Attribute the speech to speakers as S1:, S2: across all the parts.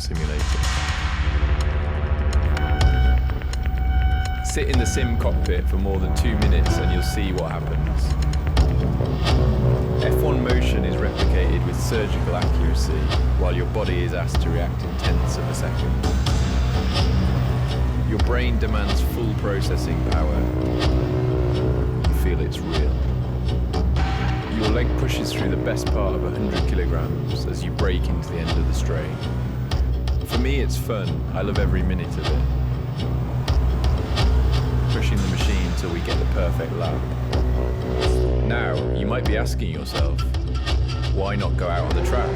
S1: simulator. Sit in the sim cockpit for more than 2 minutes and you'll see what happens. F1 motion is replicated with surgical accuracy, while your body is asked to react in tenths of a second. Your brain demands full processing power. You feel it's real. Your leg pushes through the best part of 100 kilograms as you break into the end of the straight. For me, it's fun. I love every minute of it. Pushing the machine till we get the perfect lap. Now, you might be asking yourself, why not go out on the track?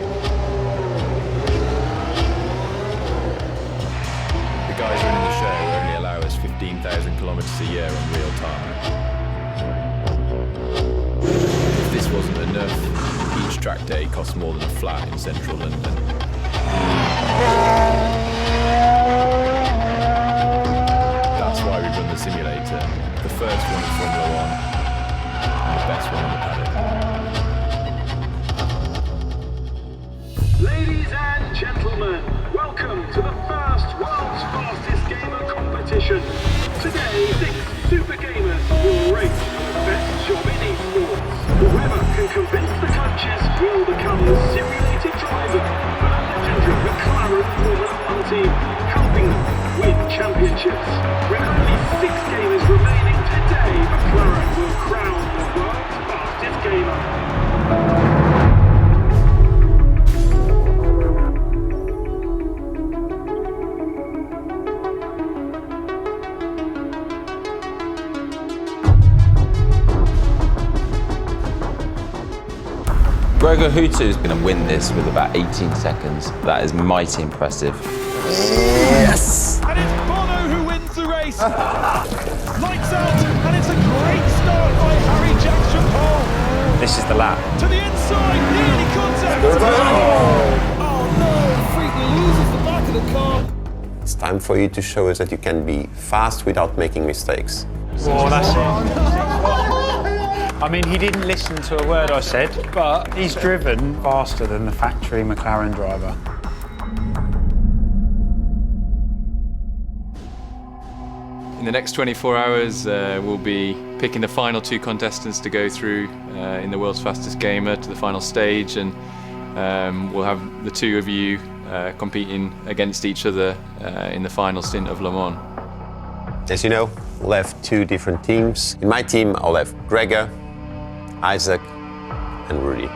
S1: The guys running the show only allow us 15,000 kilometers a year on real tyre. If this wasn't enough, each track day costs more than a flat in central London. That's why we run the simulator, the first one in Formula 1, and the best one on the paddock.
S2: Ladies and gentlemen, welcome to the first World's Fastest Gamer competition. Today, 6 super gamers will race for the best job in esports. Whoever can convince the coaches will become the simulated driver for the legendary McLaren Formula 1 team, helping them win championships. With only 6 gamers remaining today, McLaren will crown the world's fastest gamer.
S3: Gregor Hutu is going to win this with about 18 seconds. That is mighty impressive. Yes!
S4: And it's Bono who wins the race. Lights out, and it's a great start by Harry Jackson Pole.
S3: This is the lap.
S4: To the inside, nearly contact. Oh no, Freaky loses the back of the car.
S5: It's time for you to show us that you can be fast without making mistakes.
S6: Oh, that's it. I mean, he didn't listen to a word I said, but he's driven faster than the factory McLaren driver.
S1: In the next 24 hours, we'll be picking the final 2 contestants to go through in the World's Fastest Gamer to the final stage, and we'll have the 2 of you competing against each other in the final stint of Le Mans.
S5: As you know, we'll have 2 different teams. In my team, I'll have Gregor, Isaac, and Rudy.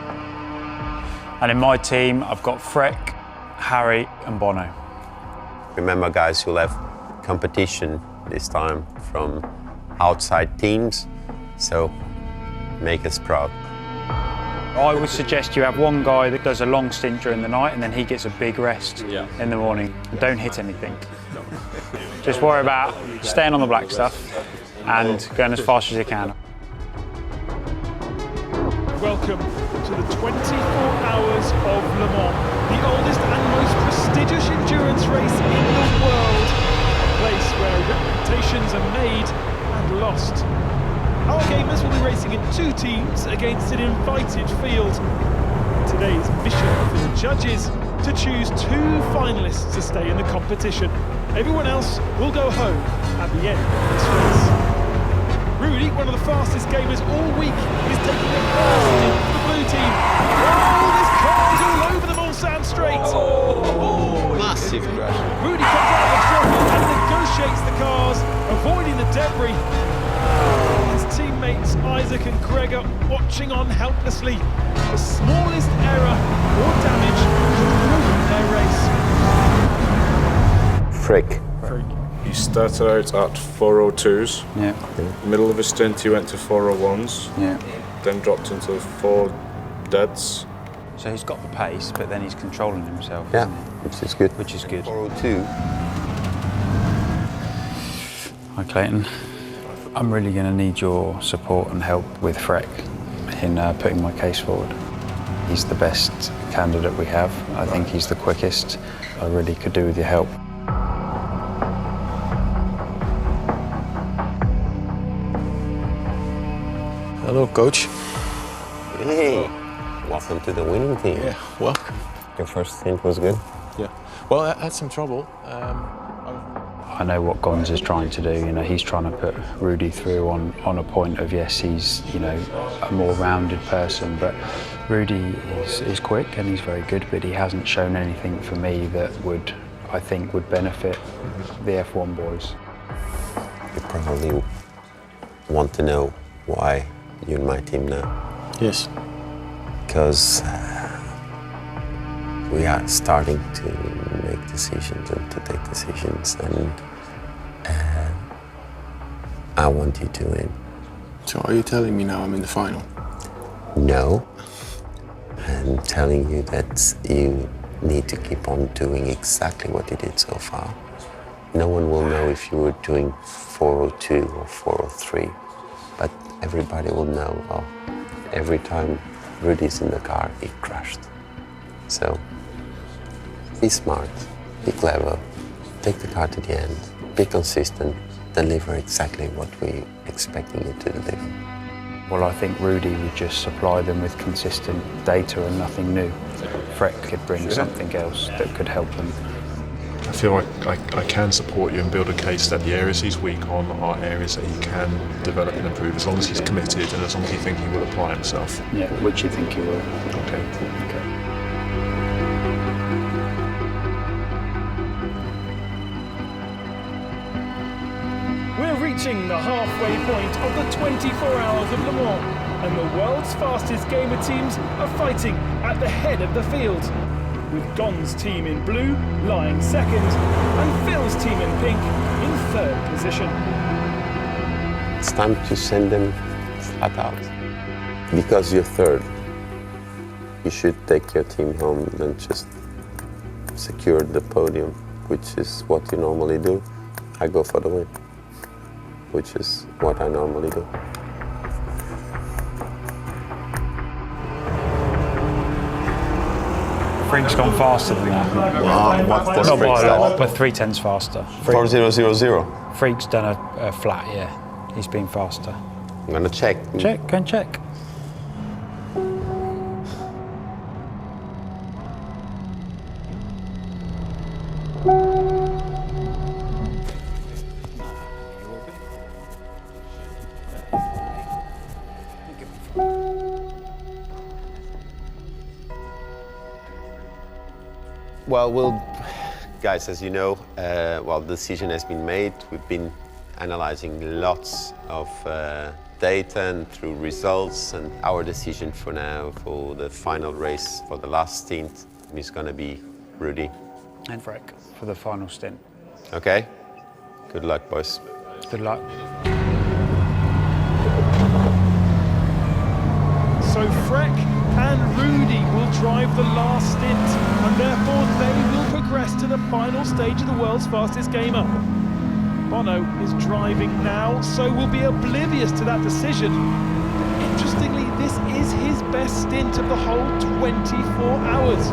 S6: And in my team, I've got Freck, Harry, and Bono.
S5: Remember, guys, you'll have competition this time from outside teams, so make us proud.
S6: I would suggest you have one guy that does a long stint during the night and then he gets a big rest in the morning. Don't hit anything. Just worry about staying on the black stuff and going as fast as you can.
S4: Welcome to the 24 hours of Le Mans, the oldest and most prestigious endurance race in the world. A place where reputations are made and lost. Our gamers will be racing in 2 teams against an invited field. Today's mission for the judges to choose 2 finalists to stay in the competition. Everyone else will go home at the end of this race. Rudy, one of the fastest gamers all week, is taking the first stint for the blue team. Oh, this car is all over the Mulsanne straight.
S5: Massive crash.
S4: Rudy comes out of the trouble and negotiates the cars, avoiding the debris. His teammates Isaac and Gregor watching on helplessly. The smallest error or damage could ruin their race.
S5: Frick.
S7: He started out at 402s.
S6: Yeah.
S7: Middle of his stint, he went to 401s.
S6: Yeah.
S7: Then dropped into 4 deads.
S6: So he's got the pace, but then he's controlling himself.
S5: Yeah,
S6: isn't he?
S5: which is good.
S6: Which is good.
S5: 402.
S6: Hi, Clayton. I'm really going to need your support and help with Freck in putting my case forward. He's the best candidate we have. I think he's the quickest. I really could do with your help.
S8: Hello, coach.
S5: Hey, welcome to the winning team.
S8: Yeah, welcome.
S5: Your first stint was good?
S8: Yeah. Well, I had some trouble.
S6: I know what Gons is trying to do. You know, he's trying to put Rudy through on a point of, yes, he's, you know, a more rounded person, but Rudy is quick and he's very good, but he hasn't shown anything for me that I think would benefit the F1 boys.
S5: You probably want to know why you're in my team now.
S8: Yes.
S5: Because we are starting to make decisions and to take decisions, and I want you to win.
S8: So are you telling me now I'm in the final?
S5: No. I'm telling you that you need to keep on doing exactly what you did so far. No one will know if you were doing 402 or 403, but everybody will know, well, every time Rudy's in the car, he crashed. So be smart, be clever, take the car to the end, be consistent, deliver exactly what we're expecting you to deliver.
S6: Well, I think Rudy would just supply them with consistent data and nothing new. Freck could bring something else that could help them.
S7: I feel like I can support you and build a case that the areas he's weak on are areas that he can develop and improve, as long as he's committed and as long as you think he will apply himself.
S6: Yeah, which you think he will.
S7: Okay.
S4: We're reaching the halfway point of the 24 hours of Le Mans, and the world's fastest gamer teams are fighting at the head of the field, with Gon's team in blue lying second, and Phil's team in pink in third position.
S5: It's time to send them flat out. Because you're third, you should take your team home and just secure the podium, which is what you normally do. I go for the win, which is what I normally do.
S6: Freak's gone faster than that.
S5: Wow, what does
S6: Not
S5: Freak
S6: by a
S5: say?
S6: lot, but 3/10s faster.
S5: 4000.
S6: Freak's done a flat, yeah. He's been faster.
S5: I'm gonna check.
S6: Check, go and check.
S5: Well, guys, as you know, the decision has been made. We've been analyzing lots of data and through results, and our decision for now for the final race for the last stint is going to be Rudy.
S6: And Freck for the final stint.
S5: Okay? Good luck, boys.
S6: Good luck.
S4: So Freck and Rudy will drive the last stint, and therefore they will progress to the final stage of the world's fastest gamer. Bono is driving now, so will be oblivious to that decision. But interestingly, this is his best stint of the whole 24 hours.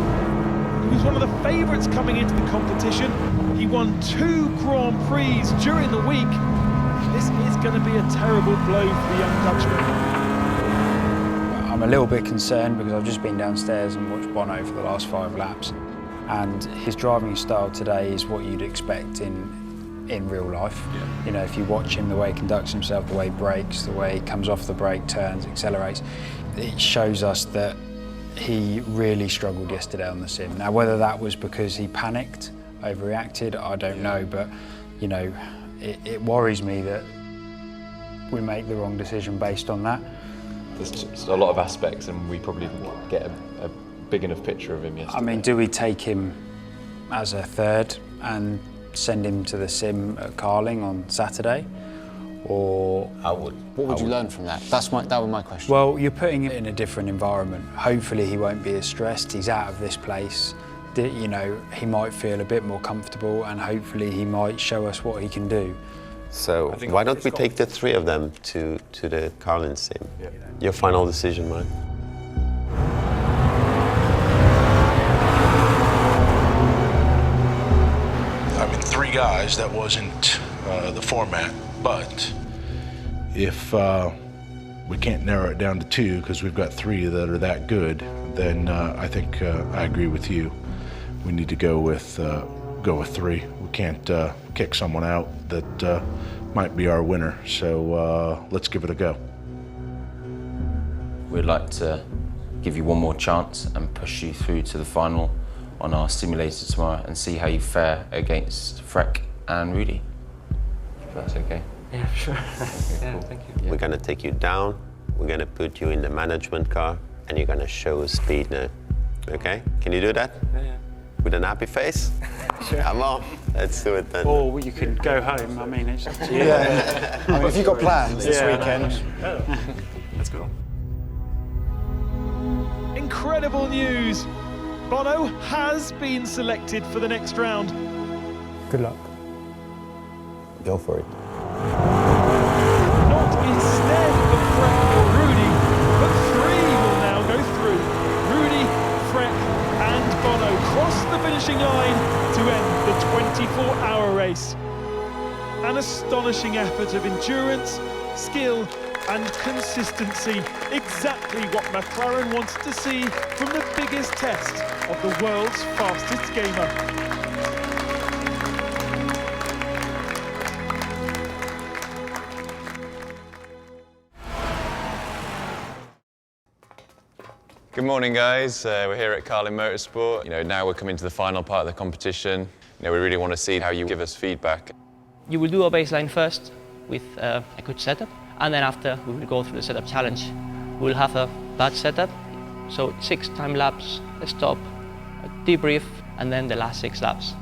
S4: He was one of the favourites coming into the competition. He won 2 Grand Prix during the week. This is going to be a terrible blow for the young Dutchman.
S6: I'm a little bit concerned because I've just been downstairs and watched Bono for the last 5 laps, and his driving style today is what you'd expect in real life. Yeah. You know, if you watch him, the way he conducts himself, the way he brakes, the way he comes off the brake, turns, accelerates, it shows us that he really struggled yesterday on the sim. Now, whether that was because he panicked, overreacted, I don't know, but you know, it worries me that we make the wrong decision based on that.
S1: There's a lot of aspects, and we probably didn't get a big enough picture of him yesterday.
S6: I mean, do we take him as a third and send him to the sim at Carling on Saturday, or
S5: I would.
S9: What would you learn from that? That was my question.
S6: Well, you're putting him in a different environment. Hopefully, he won't be as stressed. He's out of this place. You know, he might feel a bit more comfortable, and hopefully, he might show us what he can do.
S5: So why don't we take the 3 of them to the Carlin sim? Yeah. Your final decision, Mike.
S10: I mean, 3 guys, that wasn't the format, but if we can't narrow it down to 2 because we've got 3 that are that good, then I think I agree with you. we need to go with 3. We can't kick someone out that might be our winner. So let's give it a go.
S3: We'd like to give you one more chance and push you through to the final on our simulator tomorrow and see how you fare against Freck and Rudy. If that's okay.
S11: Yeah, sure.
S3: Okay, cool.
S11: Thank you.
S5: We're gonna take you down, we're gonna put you in the management car, and you're gonna show us speed now. Okay? Can you do that?
S11: Yeah.
S5: With an happy face?
S11: Sure.
S5: Come on, let's do it then.
S6: Or you could go home. I mean, it's up to you.
S9: Yeah. I mean, if you've got plans this weekend.
S6: Let's go.
S4: Incredible news! Bono has been selected for the next round.
S9: Good luck.
S5: Go for it.
S4: Not instead of Freck or Rudy, but 3 will now go through. Rudy, Freck and Bono cross the finishing line to end the 24-hour race. An astonishing effort of endurance, skill and consistency. Exactly what McLaren wants to see from the biggest test of the world's fastest gamer.
S1: Good morning, guys. We're here at Carlin Motorsport. Now we're coming to the final part of the competition. We really want to see how you give us feedback.
S12: You will do a baseline first with a good setup, and then after we will go through the setup challenge. We'll have a bad setup, so 6 time laps, a stop, a debrief, and then the last 6 laps.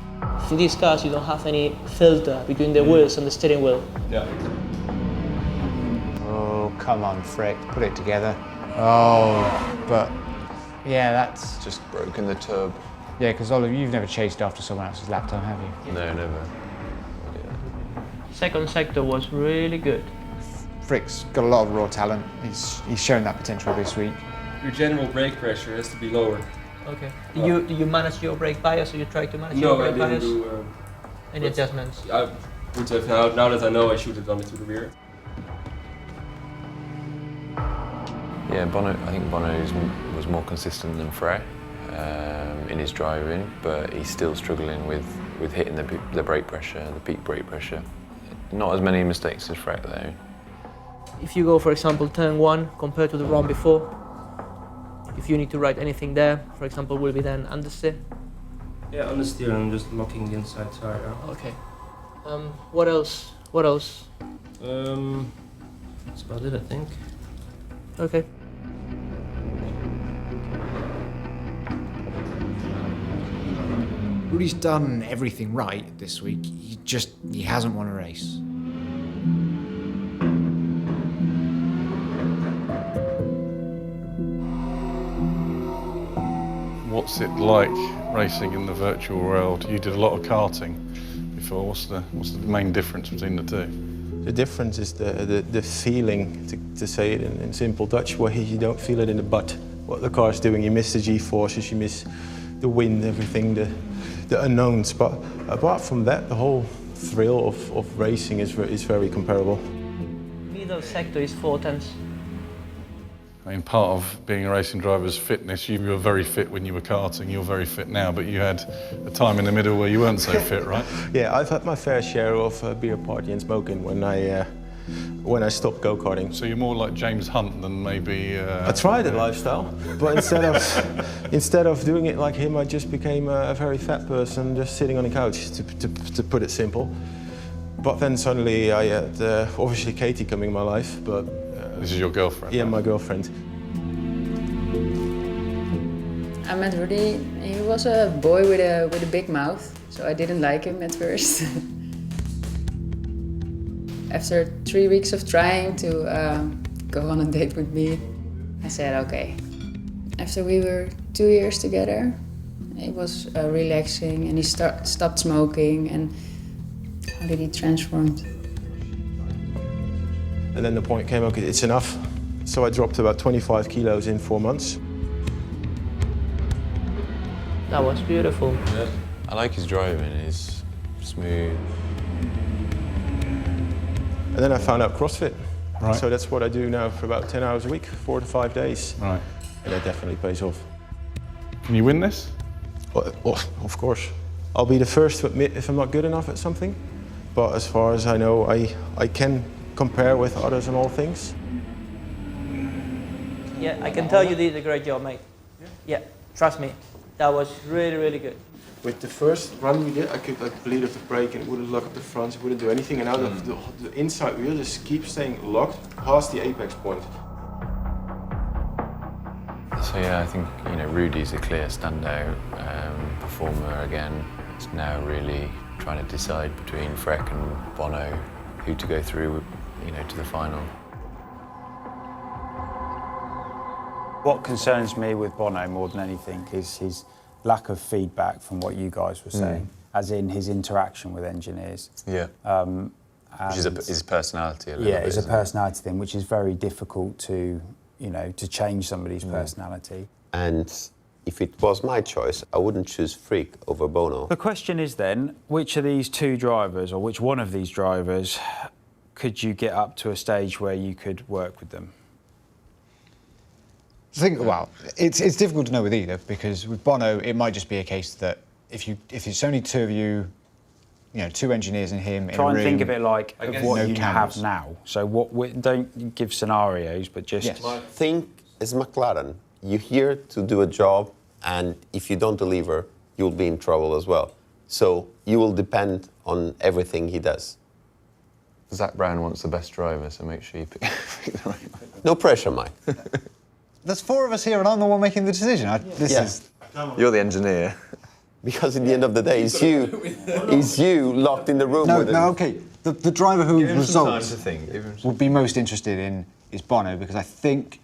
S12: In these cars, you don't have any filter between the wheels and the steering wheel.
S1: Yeah.
S9: Oh, come on, Frick, put it together. Oh, but yeah, that's
S1: Just broken the tub.
S9: yeah, because Oliver, you've never chased after someone else's lap time, have you?
S1: No, never.
S12: Second sector was really good.
S9: Frick's got a lot of raw talent. He's shown that potential this week.
S11: Your general brake pressure has to be lower.
S12: Okay. Do you manage your brake bias, or you try to manage your
S11: No, I
S12: brake
S11: didn't
S12: bias?
S11: do.
S12: Any adjustments?
S11: I would have now that I know, I should have done it to the rear.
S1: Yeah, I think Bono was more consistent than Frey in his driving, but he's still struggling with hitting the brake pressure, the peak brake pressure. Not as many mistakes as Frey though.
S12: If you go, for example, turn 1 compared to the run before, if you need to write anything there, for example, will be then understeer.
S11: Yeah, understeer, I'm just locking the inside tire out.
S12: Okay. What else? What else?
S11: That's about it, I think.
S12: Okay.
S9: Rudy's done everything right this week. He hasn't won a race.
S13: What's it like racing in the virtual world? You did a lot of karting before. What's the main difference between the two?
S8: The difference is the feeling, to say it in simple Dutch, where you don't feel it in the butt. What the car's doing, you miss the G-forces, you miss the wind, everything, the unknowns. But apart from that, the whole thrill of racing is very comparable.
S12: Middle sector is 4 tenths.
S13: I mean, part of being a racing driver is fitness. You were very fit when you were karting, you're very fit now, but you had a time in the middle where you weren't so fit, right?
S8: Yeah, I've had my fair share of beer party and smoking when I stopped go-karting.
S13: So you're more like James Hunt than maybe...
S8: I tried the lifestyle, but instead of doing it like him, I just became a very fat person, just sitting on the couch, to put it simple. But then suddenly I had, obviously Katie coming in my life, but...
S13: This is your girlfriend?
S8: Yeah, my girlfriend.
S14: I met Rudy. He was a boy with a big mouth, so I didn't like him at first. After 3 weeks of trying to go on a date with me, I said okay. After we were 2 years together, it was relaxing, and he stopped smoking, and how did he transform?
S8: And then the point came, okay, it's enough. So I dropped about 25 kilos in 4 months.
S12: That was beautiful.
S1: Yeah. I like his driving, it's smooth.
S8: And then I found out CrossFit.
S13: Right.
S8: So that's what I do now for about 10 hours a week, 4 to 5 days.
S13: Right.
S8: And that definitely pays off.
S13: Can you win this?
S8: Well, of course. I'll be the first to admit if I'm not good enough at something. But as far as I know, I can compare with others in all things.
S12: Yeah, I can tell you did a great job, mate. Yeah, trust me. That was really, really good.
S8: With the first run we did, I could bleed off the brake and it wouldn't lock up the front, it wouldn't do anything. And now the inside wheel just keeps staying locked past the apex point.
S15: So yeah, I think Rudy's a clear standout performer again. It's now really trying to decide between Freck and Bono who to go through, to the final.
S6: What concerns me with Bono more than anything is his lack of feedback from what you guys were saying, as in his interaction with engineers.
S15: Yeah. Which is his personality a little bit.
S6: Yeah, it's a personality thing, which is very difficult to, to change somebody's personality.
S5: And if it was my choice, I wouldn't choose Freak over Bono.
S6: The question is then, which of these two drivers, or which one of these drivers, could you get up to a stage where you could work with them?
S16: Well, it's difficult to know with either, because with Bono, it might just be a case that if it's only two of you, two engineers and him in a room.
S6: Try and think of it like what you
S16: cameras.
S6: have now. So don't give scenarios, but just...
S5: Yes. Think as McLaren. You're here to do a job, and if you don't deliver, you'll be in trouble as well. So you will depend on everything he does.
S15: Zach Brown wants the best driver, so make sure you pick the right one.
S5: No pressure, Mike.
S16: There's four of us here, and I'm the one making the decision.
S15: You're the engineer.
S5: Because at the end of the day, it's you locked in the room with him.
S16: No, okay. The driver who
S15: Give him some time
S16: results
S15: to think.
S16: would be most interested in is Bono, because I think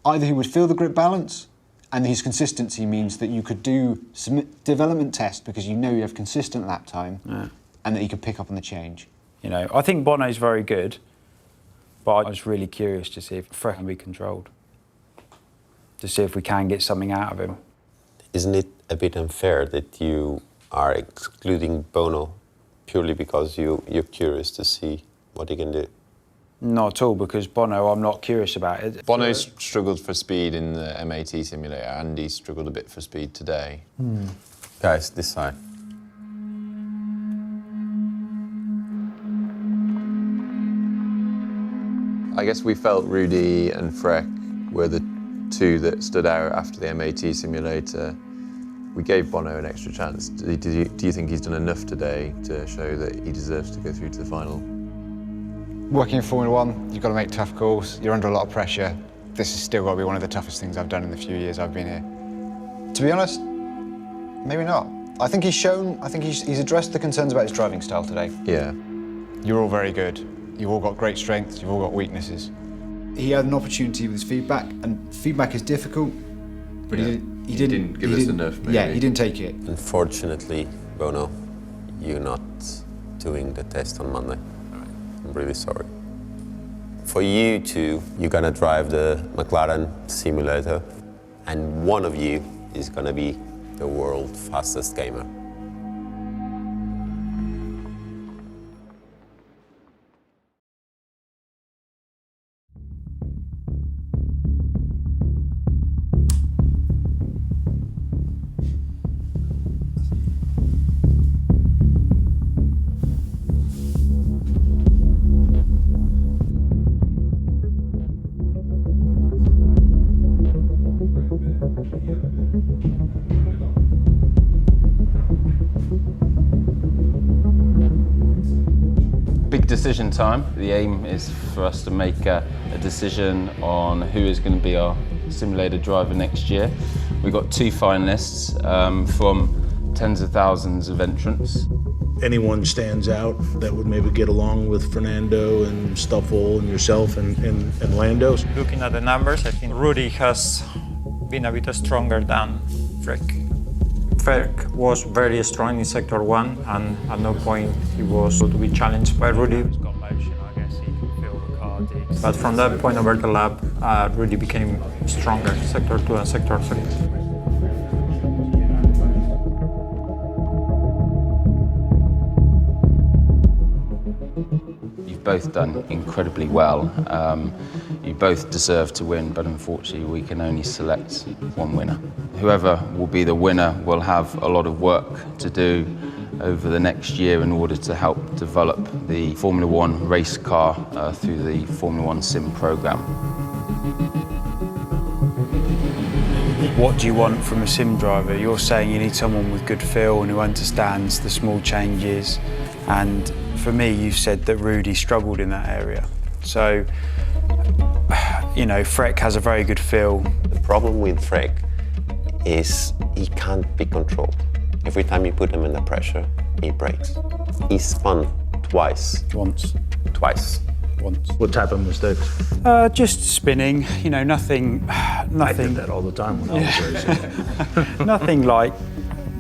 S16: either he would feel the grip balance, and his consistency means that you could do some development tests because you have consistent lap time, and that he could pick up on the change.
S6: I think Bono's very good, but I was really curious to see if Freck can be controlled, to see if we can get something out of him.
S5: Isn't it a bit unfair that you are excluding Bono purely because you're curious to see what he can do?
S6: Not at all, because Bono, I'm not curious about it.
S15: Bono's struggled for speed in the MAT simulator, and he struggled a bit for speed today.
S5: Guys, this side.
S15: I guess we felt Rudy and Freck were the two that stood out after the MAT simulator. We gave Bono an extra chance. Do you think he's done enough today to show that he deserves to go through to the final?
S16: Working in Formula One, you've got to make tough calls. You're under a lot of pressure. This has still got to be one of the toughest things I've done in the few years I've been here. To be honest, maybe not. I think he's addressed the concerns about his driving style today.
S15: Yeah.
S16: You're all very good. You've all got great strengths, you've all got weaknesses. He had an opportunity with his feedback, and feedback is difficult, but he didn't
S15: give us enough, maybe.
S16: Yeah, he didn't take it.
S5: Unfortunately, Bono, you're not doing the test on Monday. I'm really sorry. For you two, you're gonna drive the McLaren simulator, and one of you is gonna be the world's fastest gamer.
S3: Decision time. The aim is for us to make a decision on who is going to be our simulator driver next year. We've got two finalists from tens of thousands of entrants.
S10: Anyone stands out that would maybe get along with Fernando and Stoffel and yourself and Lando?
S17: Looking at the numbers, I think Rudy has been a bit stronger than Freck. Freck was very strong in Sector 1, and at no point he was to be challenged by Rudy. But from that point over the lap, Rudy became stronger, Sector 2 and Sector 3.
S3: You've both done incredibly well. You both deserve to win, but unfortunately we can only select one winner. Whoever will be the winner will have a lot of work to do over the next year in order to help develop the Formula One race car through the Formula One Sim program.
S6: What do you want from a sim driver? You're saying you need someone with good feel and who understands the small changes. And for me, you said that Rudy struggled in that area. So, you know, Freck has a very good feel.
S5: The problem with Freck is he can't be controlled. Every time you put him under pressure, he breaks. He spun twice.
S6: Once.
S5: Twice.
S6: Once.
S10: What type of mistakes?
S6: Just spinning, you know, nothing.
S10: I did that all the time when I was racing.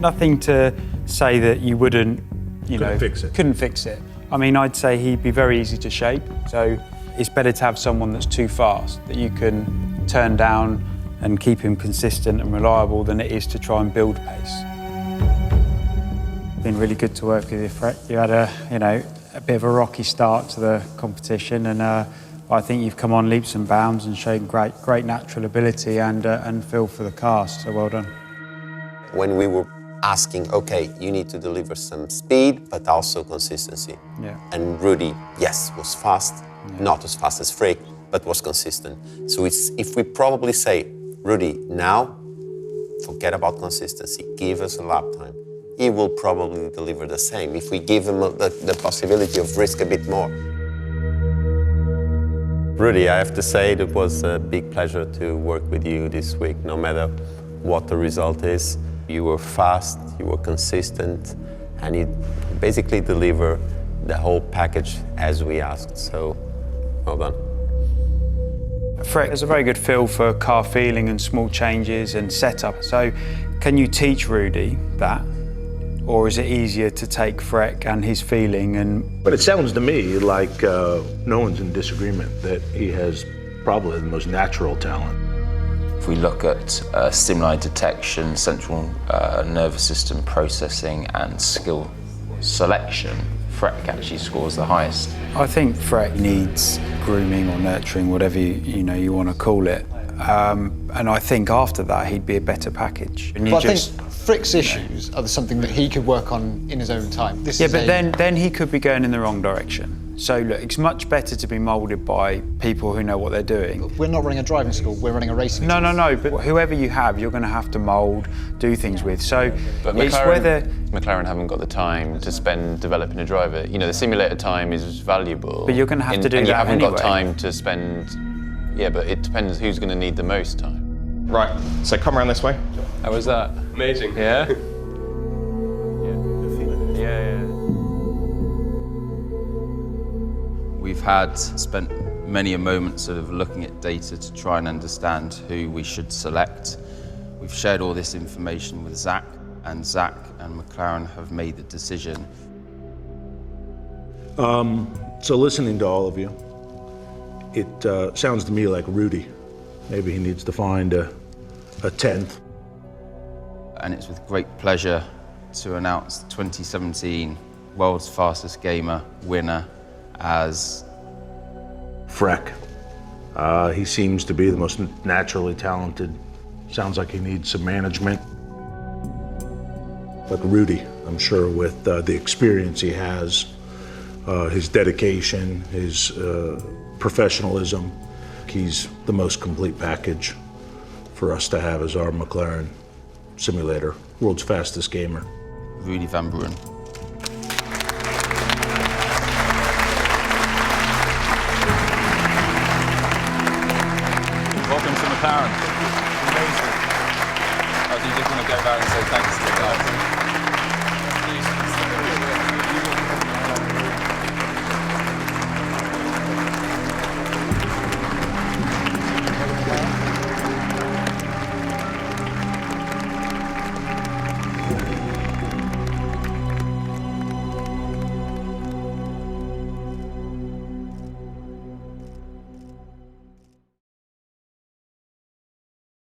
S6: Nothing to say that you wouldn't,
S10: Couldn't fix it.
S6: Couldn't fix it. I mean, I'd say he'd be very easy to shape. So it's better to have someone that's too fast that you can turn down and keep him consistent and reliable than it is to try and build pace. Been really good to work with you, Freck. You had a bit of a rocky start to the competition, and I think you've come on leaps and bounds and shown great natural ability and feel for the car. So well done.
S5: When we were asking, okay, you need to deliver some speed, but also consistency.
S6: Yeah.
S5: And Rudy, yes, was fast, not as fast as Freck, but was consistent. So if we probably say, Rudy, now forget about consistency, give us a lap time. He will probably deliver the same if we give him the possibility of risk a bit more. Rudy, I have to say it was a big pleasure to work with you this week, no matter what the result is. You were fast, you were consistent, and you basically deliver the whole package as we asked, so well done.
S6: Freck has a very good feel for car feeling and small changes and setup. So can you teach Rudy that? Or is it easier to take Freck and his feeling and...
S10: But it sounds to me like no one's in disagreement that he has probably the most natural talent.
S3: If we look at stimuli detection, central nervous system processing and skill selection, Freck actually scores the highest.
S6: I think Freck needs grooming or nurturing, whatever you want to call it. And I think after that he'd be a better package. And
S16: But I think Freck's issues are something that he could work on in his own time.
S6: Then he could be going in the wrong direction. So look, it's much better to be moulded by people who know what they're doing.
S16: We're not running a driving school, we're running a racing
S6: No, but whoever you have, you're going to have to mould, do things with. So
S15: But
S6: it's whether...
S15: McLaren haven't got the time to spend developing a driver. You know, the simulator time is valuable.
S6: But you're going to have to do
S15: and
S6: that
S15: you haven't
S6: anyway.
S15: got time to spend... Yeah, but it depends who's going to need the most time.
S18: Right, so come around this way.
S1: How was that?
S18: Amazing.
S1: Yeah?
S3: We've spent many a moment sort of looking at data to try and understand who we should select. We've shared all this information with Zach, and Zach and McLaren have made the decision.
S10: So listening to all of you, it sounds to me like Rudy. Maybe he needs to find a 10th.
S3: And it's with great pleasure to announce the 2017 World's Fastest Gamer winner as...
S10: Freck. He seems to be the most naturally talented. Sounds like he needs some management. But Rudy, I'm sure with the experience he has, his dedication, his professionalism, he's the most complete package for us to have as our McLaren simulator, world's fastest gamer.
S3: Rudy van Buren.